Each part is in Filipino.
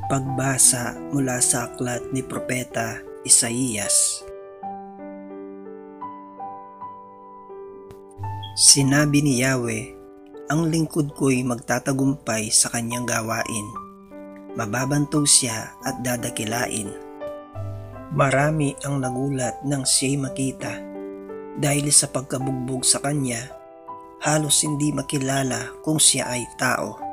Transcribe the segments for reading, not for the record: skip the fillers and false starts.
Pagbasa mula sa aklat ni Propeta Isaías. Sinabi ni Yahweh, ang lingkod ko'y magtatagumpay sa kanyang gawain. Mababantog siya at dadakilain. Marami ang nagulat nang siya'y makita. Dahil sa pagkabugbog sa kanya, halos hindi makilala kung siya ay tao.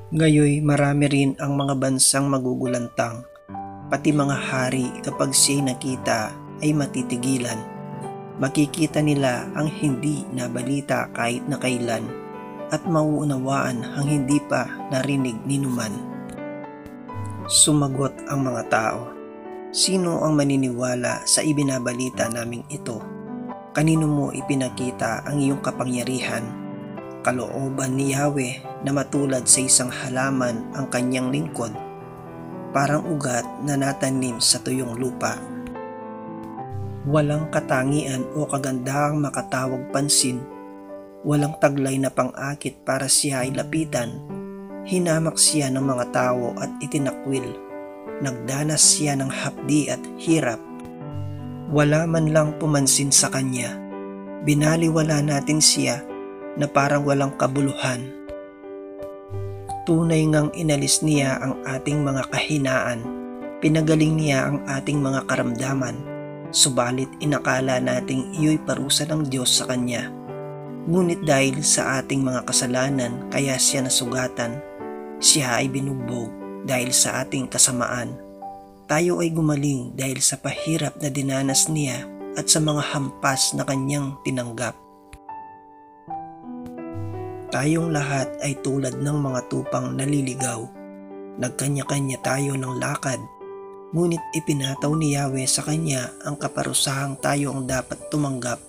Ngayoy marami rin ang mga bansang magugulantang, pati mga hari kapag siya'y nakita ay matitigilan. Makikita nila ang hindi nabalita kahit na kailan at mauunawaan ang hindi pa narinig ni numan. Sumagot ang mga tao, sino ang maniniwala sa ibinabalita naming ito? Kanino mo ipinakita ang iyong kapangyarihan? Kalooban ni Yahweh na matulad sa isang halaman ang kanyang lingkod, parang ugat na natanim sa tuyong lupa. Walang katangian o kagandahang makatawag pansin, walang taglay na pang-akit para siya ay lapitan. Hinamak siya ng mga tao at itinakwil, nagdanas siya ng hapdi at hirap. Wala man lang pumansin sa kanya, binaliwala natin siya na parang walang kabuluhan. Tunay ngang inalis niya ang ating mga kahinaan, pinagaling niya ang ating mga karamdaman, subalit inakala nating iyo'y parusa ng Diyos sa kanya. Ngunit dahil sa ating mga kasalanan kaya siya nasugatan, siya ay binugbog dahil sa ating kasamaan. Tayo ay gumaling dahil sa pahirap na dinanas niya at sa mga hampas na kanyang tinanggap. Tayong lahat ay tulad ng mga tupang naliligaw. Nagkanya-kanya tayo ng lakad, ngunit ipinataw ni Yahweh sa kanya ang kaparusahang tayo ang dapat tumanggap.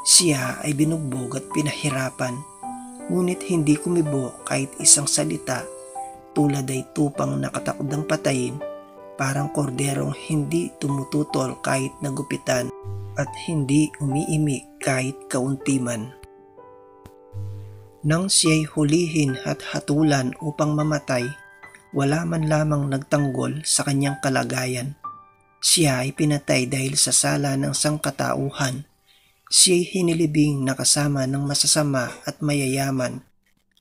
Siya ay binugbog at pinahirapan, ngunit hindi kumibo kahit isang salita. Tulad ay tupang nakatakdang patayin, parang korderong hindi tumututol kahit nagupitan at hindi umiimik kahit kaunti man. Nang siya'y hulihin at hatulan upang mamatay, wala man lamang nagtanggol sa kanyang kalagayan. Siya ay pinatay dahil sa sala ng sangkatauhan. Siya'y hinilibing na kasama ng masasama at mayayaman,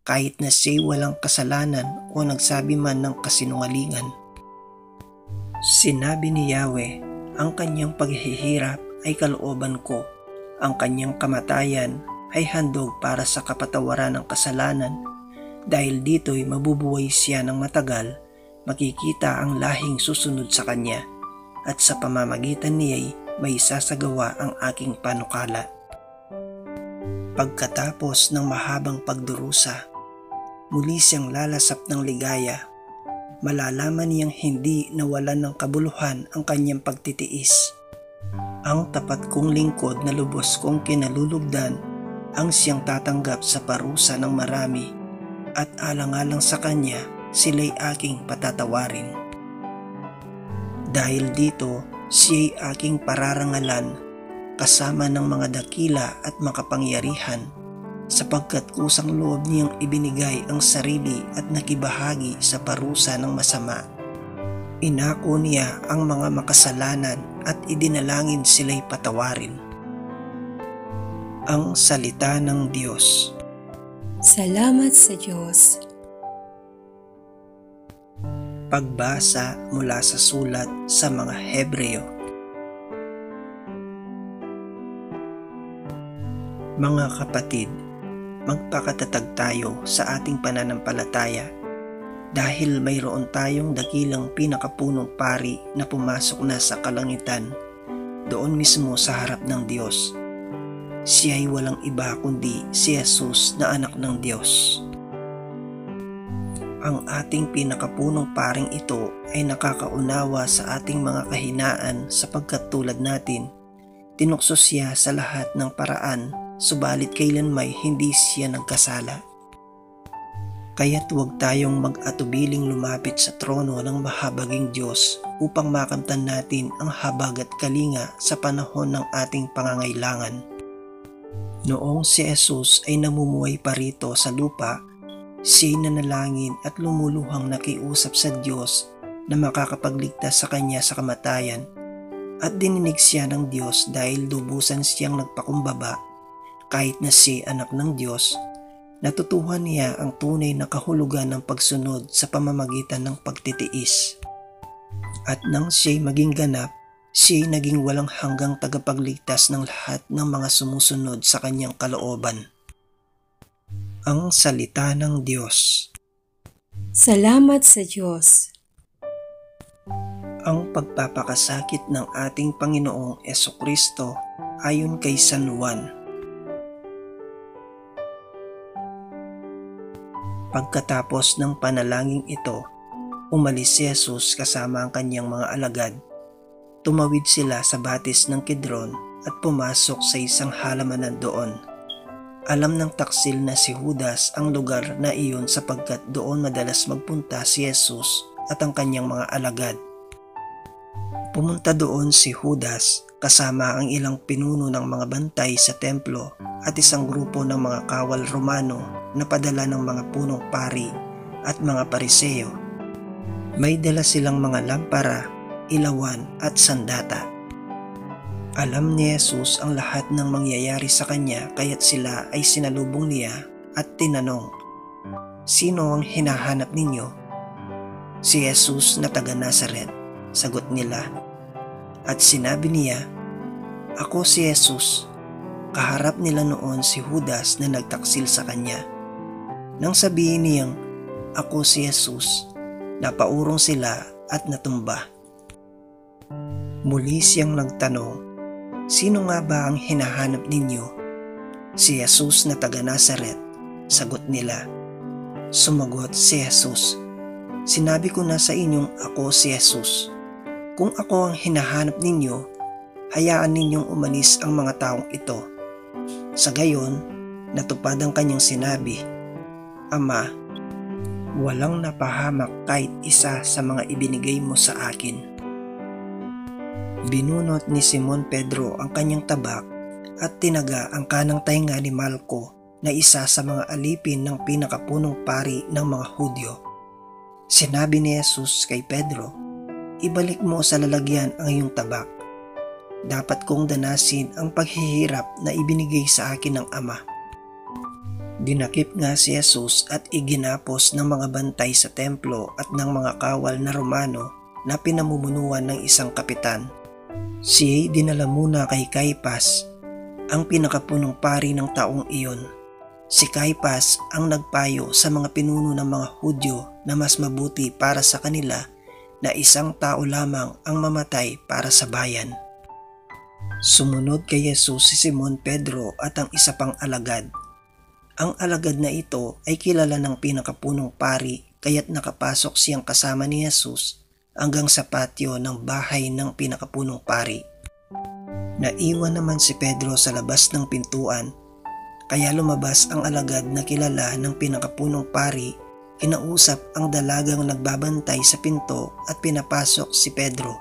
kahit na siya'y walang kasalanan o nagsabi man ng kasinungalingan. Sinabi ni Yahweh, ang kanyang paghihirap ay kalooban ko, ang kanyang kamatayan ay handog para sa kapatawaran ng kasalanan. Dahil dito'y mabubuhay siya ng matagal, makikita ang lahing susunod sa kanya, at sa pamamagitan niya'y may isasagawa ang aking panukala. Pagkatapos ng mahabang pagdurusa, muli siyang lalasap ng ligaya. Malalaman niyang hindi nawalan ng kabuluhan ang kanyang pagtitiis. Ang tapat kong lingkod na lubos kong kinalulugdan ang siyang tatanggap sa parusa ng marami, at alang-alang sa kanya sila'y aking patatawarin. Dahil dito siya'y aking pararangalan kasama ng mga dakila at makapangyarihan, sapagkat kusang loob niyang ibinigay ang sarili at nakibahagi sa parusa ng masama. Inako niya ang mga makasalanan at idinalangin sila'y patawarin. Ang salita ng Diyos. Salamat sa Diyos. Pagbasa mula sa sulat sa mga Hebreo. Mga kapatid, magpakatatag tayo sa ating pananampalataya dahil mayroon tayong dakilang pinakapunong pari na pumasok na sa kalangitan, doon mismo sa harap ng Diyos. Siya ay walang iba kundi si Jesus na anak ng Diyos. Ang ating pinakapunong paring ito ay nakakaunawa sa ating mga kahinaan sapagkat tulad natin, tinukso siya sa lahat ng paraan, subalit kailanmay hindi siya nagkasala. Kaya't huwag tayong mag-atubiling lumapit sa trono ng mahabaging Diyos upang makamtan natin ang habag at kalinga sa panahon ng ating pangangailangan. Noong si Jesus ay namumuhay pa rito sa lupa, Siya'y nanalangin at lumuluhang nakiusap sa Diyos na makakapagligtas sa kanya sa kamatayan, at dininig siya ng Diyos dahil lubusan siyang nagpakumbaba. Kahit na siya anak ng Diyos, natutuhan niya ang tunay na kahulugan ng pagsunod sa pamamagitan ng pagtitiis. At nang siya'y maging ganap, siya'y naging walang hanggang tagapagligtas ng lahat ng mga sumusunod sa kanyang kalooban. Ang Salita ng Diyos. Salamat sa Diyos. Ang pagpapakasakit ng ating Panginoong Jesucristo ayon kay San Juan. Pagkatapos ng panalangin ito, umalis si Jesus kasama ang kanyang mga alagad. Tumawid sila sa batis ng Kidron at pumasok sa isang halamanan doon. Alam ng taksil na si Judas ang lugar na iyon sapagkat doon madalas magpunta si Jesus at ang kanyang mga alagad. Pumunta doon si Judas kasama ang ilang pinuno ng mga bantay sa templo at isang grupo ng mga kawal Romano na padala ng mga punong pari at mga pariseo. May dala silang mga lampara, ilawan at sandata. Alam ni Jesus ang lahat ng mangyayari sa kanya kaya't sila ay sinalubong niya at tinanong, "Sino ang hinahanap ninyo?" "Si Jesus na taga Nazaret," sagot nila. At sinabi niya, "Ako si Jesus." Kaharap nila noon si Judas na nagtaksil sa kanya. Nang sabihin niyang, "Ako si Jesus," napaurong sila at natumba. Muli siyang nagtanong, "Sino nga ba ang hinahanap ninyo?" "Si Jesus na taga Nazaret," sagot nila. Sumagot si Jesus, "Sinabi ko na sa inyong ako si Jesus. Kung ako ang hinahanap ninyo, hayaan ninyong umalis ang mga taong ito." Sa gayon, natupad ang kanyang sinabi, "Ama, walang napahamak kahit isa sa mga ibinigay mo sa akin." Binunot ni Simon Pedro ang kanyang tabak at tinaga ang kanang tainga ni Malco na isa sa mga alipin ng pinakapunong pari ng mga Hudyo. Sinabi ni Jesus kay Pedro, "Ibalik mo sa lalagyan ang iyong tabak. Dapat kong danasin ang paghihirap na ibinigay sa akin ng Ama." Dinakip nga si Jesus at iginapos ng mga bantay sa templo at ng mga kawal na Romano na pinamumunuan ng isang kapitan. Siya'y dinala muna kay Caiphas, ang pinakapunong pari ng taong iyon. Si Caiphas ang nagpayo sa mga pinuno ng mga Hudyo na mas mabuti para sa kanila na isang tao lamang ang mamatay para sa bayan. Sumunod kay Jesus si Simon Pedro at ang isa pang alagad. Ang alagad na ito ay kilala ng pinakapunong pari kaya't nakapasok siyang kasama ni Jesus hanggang sa patio ng bahay ng pinakapunong pari. Naiwan naman si Pedro sa labas ng pintuan, kaya lumabas ang alagad na kilala ng pinakapunong pari, kinausap ang dalagang nagbabantay sa pinto at pinapasok si Pedro.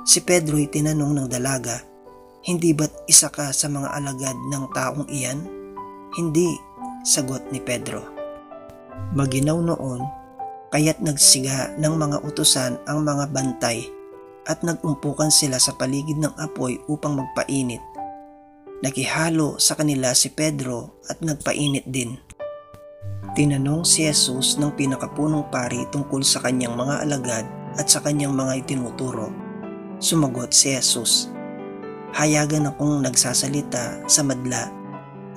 Si Pedro'y tinanong ng dalaga, "Hindi ba't isa ka sa mga alagad ng taong iyan?" "Hindi," sagot ni Pedro. Maginaw noon, kaya't nagsiga ng mga utusan ang mga bantay at nagumpukan sila sa paligid ng apoy upang magpainit. Nakihalo sa kanila si Pedro at nagpainit din. Tinanong si Jesus ng pinakapunong pari tungkol sa kanyang mga alagad at sa kanyang mga itinuturo. Sumagot si Jesus, "Hayagan akong nagsasalita sa madla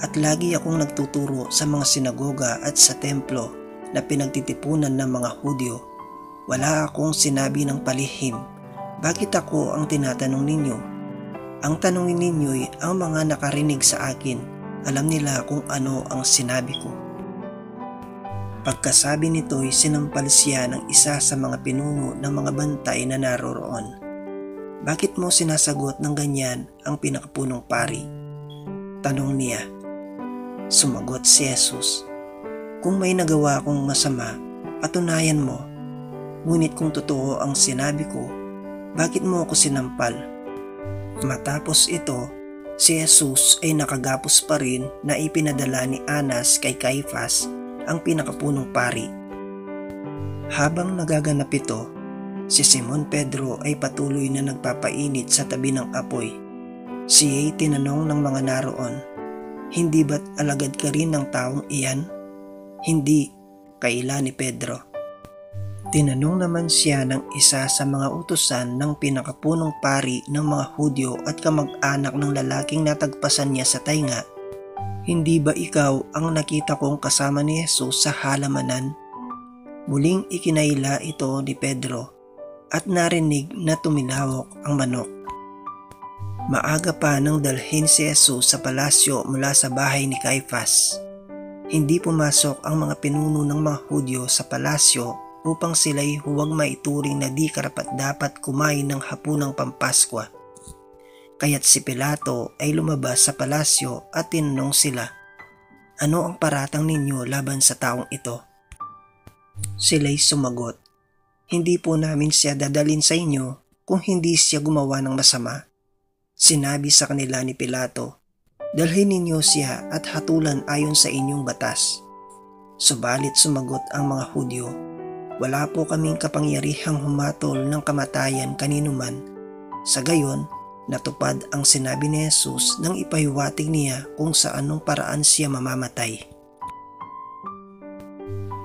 at lagi akong nagtuturo sa mga sinagoga at sa templo na pinagtitipunan ng mga Hudyo. Wala akong sinabi ng palihim. Bakit ako ang tinatanong ninyo? Ang tanongin ninyo'y ang mga nakarinig sa akin. Alam nila kung ano ang sinabi ko." Pagkasabi nito'y sinampal siya ng isa sa mga pinuno ng mga bantay na naroroon. "Bakit mo sinasagot ng ganyan ang pinakapunong pari?" tanong niya. Sumagot si Jesus, "Kung may nagawa akong masama, patunayan mo. Ngunit kung totoo ang sinabi ko, bakit mo ako sinampal?" Matapos ito, si Jesus ay nakagapos pa rin na ipinadala ni Anas kay Caiphas ang pinakapunong pari. Habang nagaganap ito, si Simon Pedro ay patuloy na nagpapainit sa tabi ng apoy. Siya'y tinanong ng mga naroon, "Hindi ba't alagad ka rin ng taong iyan?" "Hindi," kaila ni Pedro. Tinanong naman siya ng isa sa mga utusan ng pinakapunong pari ng mga Hudyo at kamag-anak ng lalaking natagpasan niya sa tainga, "Hindi ba ikaw ang nakita kong kasama ni Jesus sa halamanan?" Muling ikinaila ito ni Pedro at narinig na tumilawok ang manok. Maaga pa nang dalhin si Jesus sa palasyo mula sa bahay ni Caifas. Hindi pumasok ang mga pinuno ng mga Hudyo sa palasyo upang sila'y huwag maituring na di karapat-dapat kumain ng hapunang Pampaskwa. Kaya't si Pilato ay lumabas sa palasyo at tinanong sila, "Ano ang paratang ninyo laban sa taong ito?" Sila'y sumagot, "Hindi po namin siya dadalhin sa inyo kung hindi siya gumawa ng masama." Sinabi sa kanila ni Pilato, "Dalhin ninyo siya at hatulan ayon sa inyong batas." Subalit sumagot ang mga Hudyo, "Wala po kaming kapangyarihang humatol ng kamatayan kaninuman." Sa gayon, natupad ang sinabi ni Jesus nang ipahiwatig niya kung sa anong paraan siya mamamatay.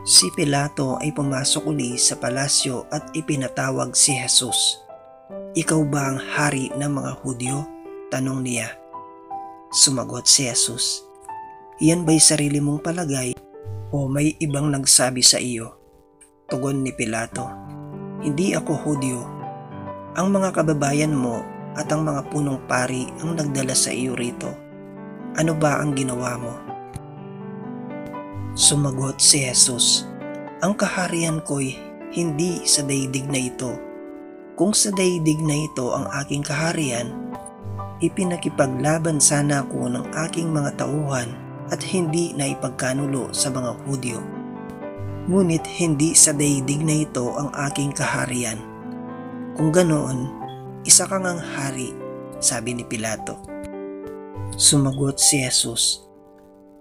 Si Pilato ay pumasok uli sa palasyo at ipinatawag si Jesus. "Ikaw ba ang hari ng mga Hudyo?" tanong niya. Sumagot si Jesus, "Iyan ba'y sarili mong palagay o may ibang nagsabi sa iyo?" Tugon ni Pilato, "Hindi ako Hudyo. Ang mga kababayan mo at ang mga punong pari ang nagdala sa iyo rito. Ano ba ang ginawa mo?" Sumagot si Jesus, "Ang kaharian ko'y hindi sa daigdig na ito. Kung sa daigdig na ito ang aking kaharian, ipinakipaglaban sana ako ng aking mga tauhan at hindi na ipagkanulo sa mga Hudyo. Ngunit hindi sa daigdig na ito ang aking kaharian. Kung ganoon, isa kang ang hari," sabi ni Pilato. Sumagot si Jesus,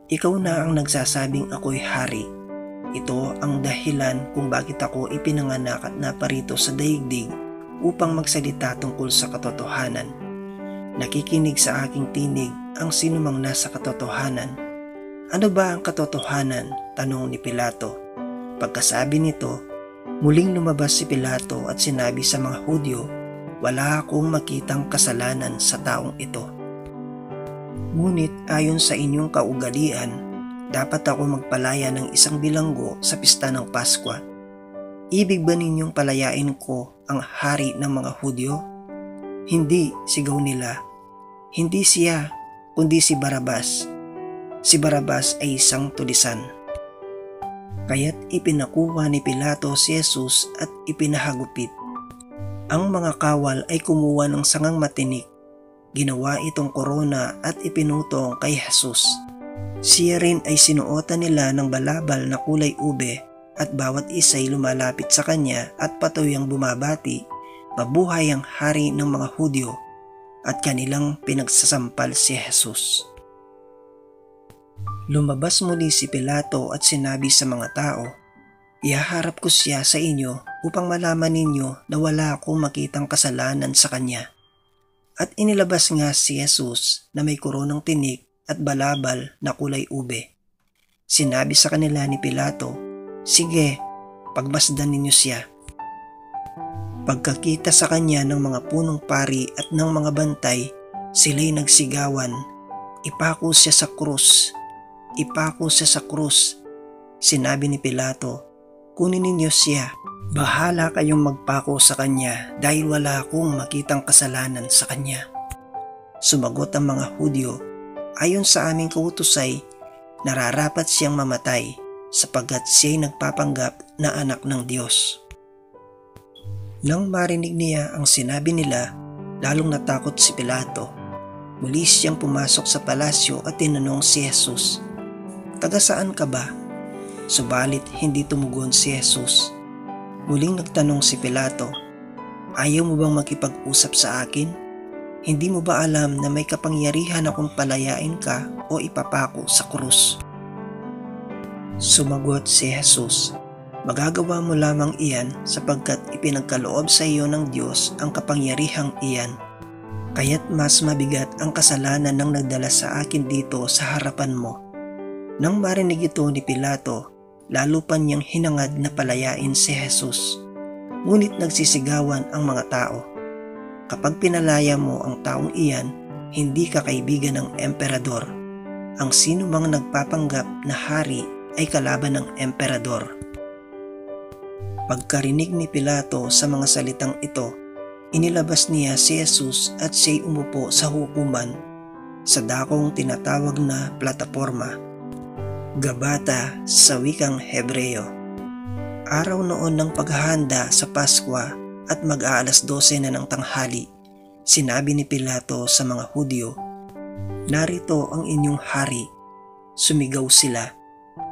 "Ikaw na ang nagsasabing ako'y hari. Ito ang dahilan kung bakit ako ipinanganak at naparito sa daigdig upang magsalita tungkol sa katotohanan. Nakikinig sa aking tinig ang sinumang nasa katotohanan." "Ano ba ang katotohanan?" tanong ni Pilato. Pagkasabi nito, muling lumabas si Pilato at sinabi sa mga Hudyo, "Wala akong makitang kasalanan sa taong ito. Ngunit ayon sa inyong kaugalian, dapat ako magpalaya ng 1 bilanggo sa pista ng Paskwa. Ibig ba ninyong palayain ko ang hari ng mga Hudyo?" "Hindi," sigaw nila. "Hindi siya, kundi si Barabas. Si Barabas ay isang tulisan." Kaya't ipinakuha ni Pilato si Jesus at ipinahagupit. Ang mga kawal ay kumuha ng sangang matinik. Ginawa itong korona at ipinutong kay Jesus. Siya rin ay sinuotan nila ng balabal na kulay ube at bawat isa'y lumalapit sa kanya at patuloy ang bumabati, "Mabuhay ang hari ng mga Hudyo," at kanilang pinagsasampal si Jesus. Lumabas muli si Pilato at sinabi sa mga tao, "Ihaharap ko siya sa inyo upang malaman ninyo na wala akong makitang kasalanan sa kanya." At inilabas nga si Jesus na may koronang tinik at balabal na kulay ube. Sinabi sa kanila ni Pilato, "Sige, pagmasdan ninyo siya." Pagkakita sa kanya ng mga punong pari at ng mga bantay, sila'y nagsigawan, "Ipako siya sa krus! Ipako siya sa krus!" Sinabi ni Pilato, "Kunin ninyo siya. Bahala kayong magpako sa kanya dahil wala akong makitang kasalanan sa kanya." Sumagot ang mga Hudyo, "Ayon sa aming kautusay, nararapat siyang mamatay sapagkat siya'y nagpapanggap na anak ng Diyos." Nang marinig niya ang sinabi nila, lalong natakot si Pilato. Muli siyang pumasok sa palasyo at tinanong si Jesus, "Taga saan ka ba?" Subalit hindi tumugon si Jesus. Muling nagtanong si Pilato, "Ayaw mo bang makipag-usap sa akin? Hindi mo ba alam na may kapangyarihan akong palayain ka o ipapako sa krus?" Sumagot si Jesus, "Magagawa mo lamang iyan sapagkat ipinagkaloob sa iyo ng Diyos ang kapangyarihang iyan. Kaya't mas mabigat ang kasalanan ng nagdala sa akin dito sa harapan mo." Nang marinig ito ni Pilato, lalo pa niyang hinangad na palayain si Jesus. Ngunit nagsisigawan ang mga tao, "Kapag pinalaya mo ang taong iyan, hindi ka kaibigan ng emperador. Ang sino mang nagpapanggap na hari ay kalaban ng emperador." Pagkarinig ni Pilato sa mga salitang ito, inilabas niya si Jesus at siya'y umupo sa hukuman sa dakong tinatawag na plataporma, Gabata sa wikang Hebreo. Araw noon ng paghahanda sa Paskwa at mag-aalas 12 na ng tanghali, sinabi ni Pilato sa mga Hudyo, "Narito ang inyong hari." Sumigaw sila,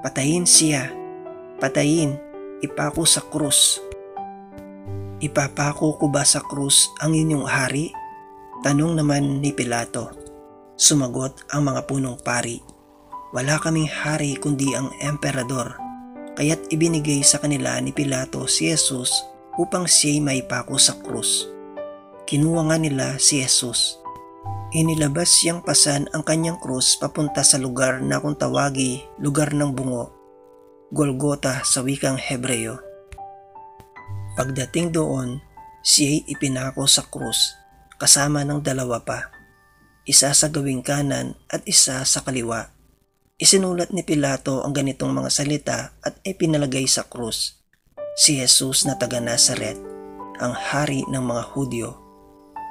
"Patayin siya! Patayin! Ipako sa krus!" "Ipapako ko ba sa krus ang inyong hari?" tanong naman ni Pilato. Sumagot ang mga punong pari, "Wala kaming hari kundi ang emperador." Kaya't ibinigay sa kanila ni Pilato si Jesus upang siya'y maipako sa krus. Kinuha nga nila si Jesus. Inilabas siyang pasan ang kanyang krus papunta sa lugar na kung tawagi lugar ng bungo, Golgota sa wikang Hebreo. Pagdating doon, siya'y ipinako sa krus kasama ng dalawa pa, isa sa gawing kanan at isa sa kaliwa. Isinulat ni Pilato ang ganitong mga salita at ipinalagay sa krus, "Si Jesus na taga Nazaret, ang hari ng mga Hudyo."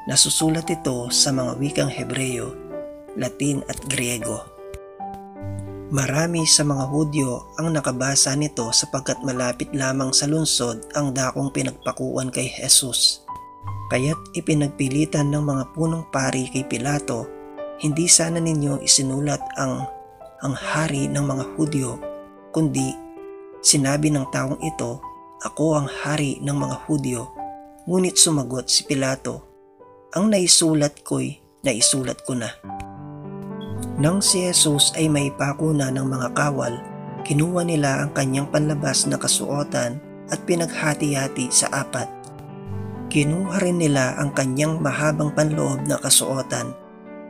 Nasusulat ito sa mga wikang Hebreo, Latin at Griego. Marami sa mga Hudyo ang nakabasa nito sapagkat malapit lamang sa lungsod ang dakong pinagpakuan kay Jesus. Kaya't ipinagpilitan ng mga punong pari kay Pilato, "Hindi sana ninyo isinulat ang hari ng mga Hudyo, kundi sinabi ng taong ito, 'Ako ang hari ng mga Hudyo.'" Ngunit sumagot si Pilato, "Ang naisulat ko na." Nang si Jesus ay may pako na ng mga kawal, kinuha nila ang kanyang panlabas na kasuotan at pinaghati-hati sa apat. Kinuha rin nila ang kanyang mahabang panloob na kasuotan.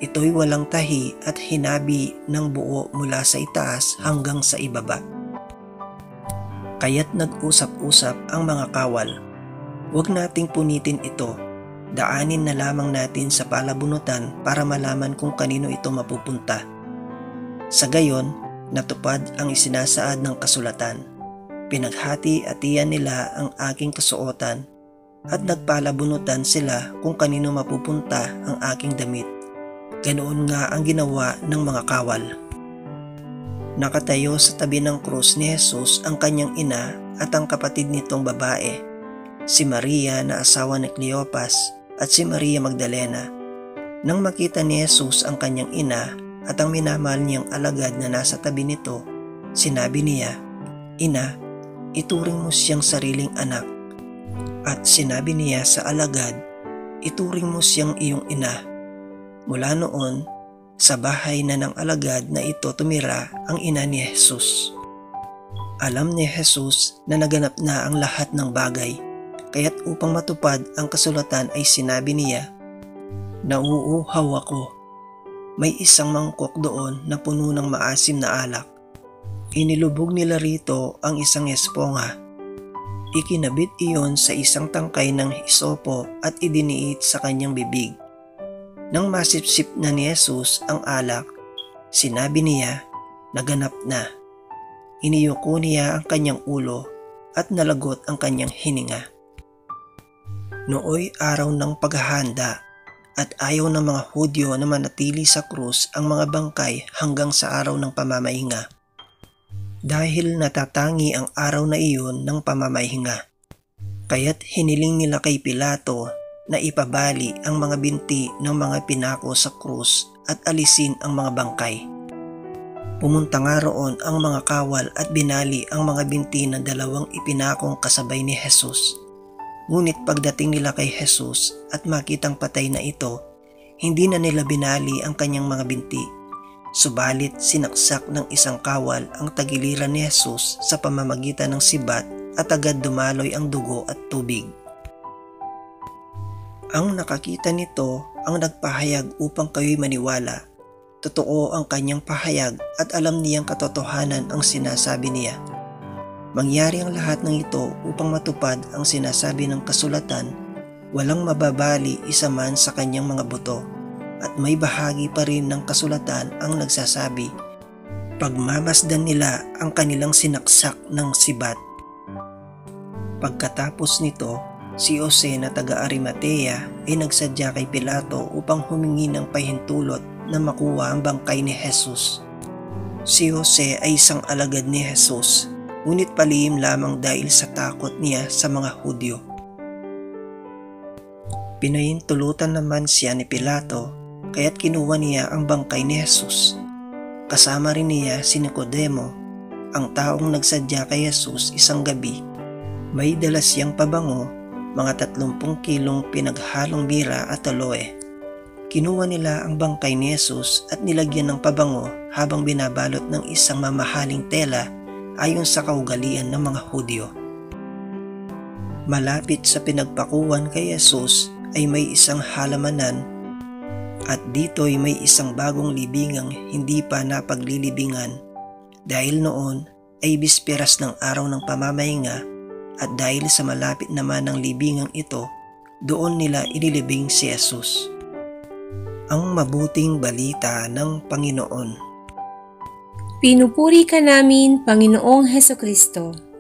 Ito'y walang tahi at hinabi ng buo mula sa itaas hanggang sa ibaba. Kaya't nag-usap-usap ang mga kawal, "Huwag nating punitin ito. Daanin na lamang natin sa palabunutan para malaman kung kanino ito mapupunta." Sa gayon, natupad ang isinasaad ng kasulatan. "Pinaghati-hatian nila ang aking kasuotan at nagpalabunutan sila kung kanino mapupunta ang aking damit." Ganoon nga ang ginawa ng mga kawal. Nakatayo sa tabi ng krus ni Jesus ang kanyang ina at ang kapatid nitong babae, si Maria na asawa ni Cleopas at si Maria Magdalena. Nang makita ni Jesus ang kanyang ina at ang minamahal niyang alagad na nasa tabi nito, sinabi niya, "Ina, ituring mo siyang sariling anak." At sinabi niya sa alagad, "Ituring mo siyang iyong ina." Mula noon, sa bahay na ng alagad na ito tumira ang ina ni Jesus. Alam ni Jesus na naganap na ang lahat ng bagay, kaya't upang matupad ang kasulatan ay sinabi niya, "Nauuhaw ako." May isang mangkok doon na puno ng maasim na alak. Inilubog nila rito ang isang esponga. Ikinabit iyon sa isang tangkay ng hisopo at idiniit sa kanyang bibig. Nang masipsip na ni Jesus ang alak, sinabi niya, "Naganap na." Iniyuko niya ang kanyang ulo at nalagot ang kanyang hininga. Nooy araw ng paghahanda at ayaw ng mga Hudyo na manatili sa krus ang mga bangkay hanggang sa araw ng pamamahinga, dahil natatangi ang araw na iyon ng pamamahinga. Kaya't hiniling nila kay Pilato na ipabali ang mga binti ng mga pinako sa krus at alisin ang mga bangkay. Pumunta nga roon ang mga kawal at binali ang mga binti ng dalawang ipinakong kasabay ni Jesus. Ngunit pagdating nila kay Jesus at makitang patay na ito, hindi na nila binali ang kanyang mga binti, Subalit sinaksak ng isang kawal ang tagiliran ni Jesus sa pamamagitan ng sibat at agad dumaloy ang dugo at tubig. Ang nakakita nito ang nagpahayag upang kayo'y maniwala. Totoo ang kanyang pahayag at alam niyang katotohanan ang sinasabi niya. Mangyari ang lahat ng ito upang matupad ang sinasabi ng kasulatan, walang mababali isa man sa kanyang mga buto. At may bahagi pa rin ng kasulatan ang nagsasabi, pagmamasdan nila ang kanilang sinaksak ng sibat. Pagkatapos nito, si Jose na taga Arimatea ay nagsadya kay Pilato upang humingi ng pahintulot na makuha ang bangkay ni Jesus. Si Jose ay isang alagad ni Jesus, ngunit palihim lamang dahil sa takot niya sa mga Hudyo. Pinahintulutan naman siya ni Pilato, kaya't kinuha niya ang bangkay ni Jesus. Kasama rin niya si Nicodemo, ang taong nagsadya kay Jesus isang gabi. May dala siyang pabango, mga 30 kilong pinaghalong bira at aloe. Kinuha nila ang bangkay ni Jesus at nilagyan ng pabango habang binabalot ng isang mamahaling tela ayon sa kaugalian ng mga Hudyo. Malapit sa pinagpakuan kay Jesus ay may isang halamanan at dito'y may isang bagong libingang hindi pa napaglilibingan dahil noon ay bisperas ng araw ng pamamahinga at dahil sa malapit naman ng libingang ito, doon nila inilibing si Jesus. Ang mabuting balita ng Panginoon. Pinupuri ka namin, Panginoong Hesukristo.